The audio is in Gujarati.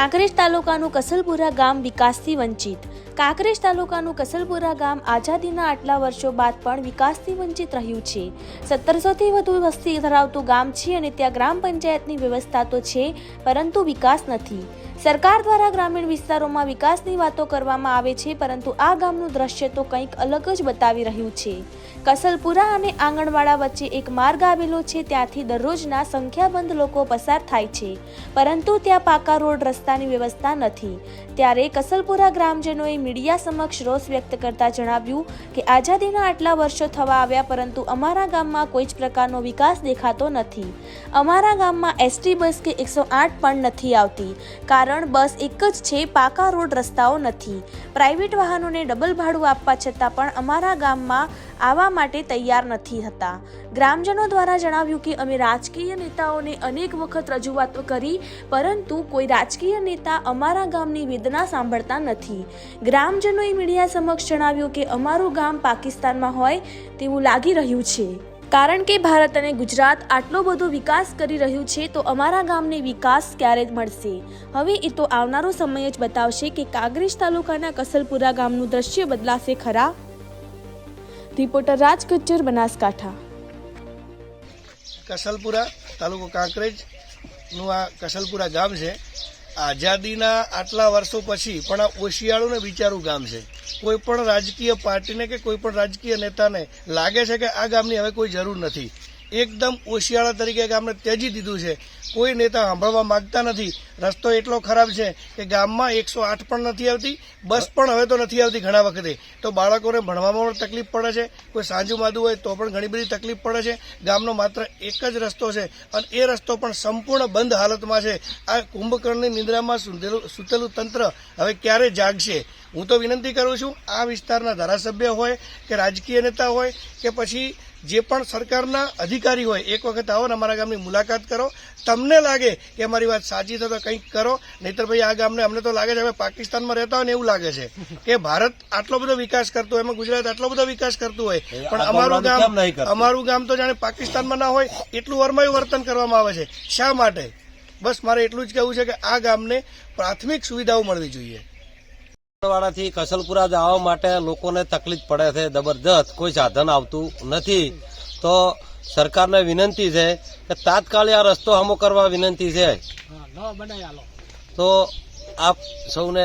કાંકરેજ તાલુકાનું કસલપુરા ગામ વિકાસથી વંચિત। કાંકરેજ તાલુકાનું કસલપુરા ગામ આઝાદીના આટલા વર્ષો બાદ પણ વિકાસથી વંચિત રહ્યું છે। 1700થી વધુ વસ્તી ધરાવતું ગામ છે અને ત્યાં ગ્રામ પંચાયતની વ્યવસ્થા તો છે પરંતુ વિકાસ નથી। સરકાર દ્વારા ગ્રામીણ વિસ્તારોમાં વિકાસની વાતો કરવામાં આવે છે પરંતુ આ ગામનું દ્રશ્ય તો કંઈક અલગ જ બતાવી રહ્યું છે। કસલપુરા અને આંગણવાડા વચ્ચે એક માર્ગ આવેલો છે, ત્યાંથી દરરોજના સંખ્યાબંધ લોકો પસાર થાય છે પરંતુ ત્યાં પાકા રોડ રસ્તાની વ્યવસ્થા નથી। ત્યારે કસલપુરા ગ્રામજનોએ મીડિયા સમક્ષ રોષ વ્યક્ત કરતા જણાવ્યું કે આઝાદીના આટલા વર્ષો થવા આવ્યા પરંતુ અમારા ગામમાં કોઈ જ પ્રકારનો વિકાસ દેખાતો નથી। અમારા ગામમાં એસટી બસ કે 108 પણ નથી આવતી, કારણ બસ એક જ છે, પાકા રોડ રસ્તાઓ નથી। પ્રાઇવેટ વાહનોને ડબલ ભાડું આપવા છતાં પણ અમારા ગામમાં આવવા માટે તૈયાર નથી થતા। ગ્રામજનો દ્વારા જણાવ્યું કે અમે રાજકીય નેતાઓને અનેક વખત રજૂઆતો કરી પરંતુ કોઈ રાજકીય નેતા અમારા ગામની વેદના સાંભળતા નથી। ગ્રામજનોએ મીડિયા સમક્ષ જણાવ્યું કે અમારું ગામ પાકિસ્તાનમાં હોય તેવું લાગી રહ્યું છે, કારણ કે ભારત અને ગુજરાત આટલો બધો વિકાસ કરી રહ્યું છે તો અમારા ગામને વિકાસ ક્યારે મળશે? હવે એ તો આવનારો સમય જ બતાવશે કે કાંકરેજ તાલુકાના કસલપુરા ગામનું દ્રશ્ય બદલાશે ખરા? રિપોર્ટર રાજ ગજ્જર, બનાસકાંઠા। કસલપુરા તાલુકો કાંકરેજનું આ કસલપુરા ગામ છે। આઝાદીના આટલા વર્ષો પછી પણ આ ઓશિયાળું ને વિચારું ગામ છે। કોઈ પણ રાજકીય પાર્ટીને કે કોઈ પણ રાજકીય નેતાને લાગે છે કે આ ગામની હવે કોઈ જરૂર નથી। એકદમ ઓશિયાળા તરીકે ગામને ત્યજી દીધું છે। કોઈ નેતા સાંભળવા માંગતા નથી। રસ્તો એટલો ખરાબ છે કે ગામમાં 108 પણ નથી આવતી, બસ પણ હવે તો નથી આવતી ઘણા વખતે। તો બાળકોને ભણવામાં પણ તકલીફ પડે છે, કોઈ સાંજુ માદું હોય તો પણ ઘણી બધી તકલીફ પડે છે। ગામનો માત્ર એક જ રસ્તો છે અને એ રસ્તો પણ સંપૂર્ણ બંધ હાલતમાં છે। આ કુંભકર્ણની નિંદ્રામાં સૂતેલું તંત્ર હવે ક્યારે જાગશે? હું તો વિનંતી કરું છું, આ વિસ્તારના ધારાસભ્ય હોય કે રાજકીય નેતા હોય કે પછી જે પણ સરકારના અધિકારી હોય, એક વખત આવો ને અમારા ગામની મુલાકાત કરો। તમને લાગે કે અમારી વાત સાચી છે તો કંઈક કરો, નહીતર ભાઈ આ ગામને અમને તો લાગે છે હવે પાકિસ્તાનમાં રહેતા હોય ને એવું લાગે છે કે ભારત આટલો બધો વિકાસ કરતો હોય, એમાં ગુજરાત આટલો બધો વિકાસ કરતું હોય પણ અમારું ગામ તો જાણે પાકિસ્તાનમાં ના હોય એટલું વરમાયું વર્તન કરવામાં આવે છે। શા માટે? બસ મારે એટલું જ કહેવું છે કે આ ગામને પ્રાથમિક સુવિધાઓ મળવી જોઈએ। વાડાથી કસલપુરા જવા માટે લોકોને તકલીફ પડે છે જબરજસ્ત, કોઈ સાધન આવતું નથી। તો સરકારને વિનંતી છે કે તાત્કાલિક આ રસ્તો હમો કરવા વિનંતી છે। તો આપ સૌને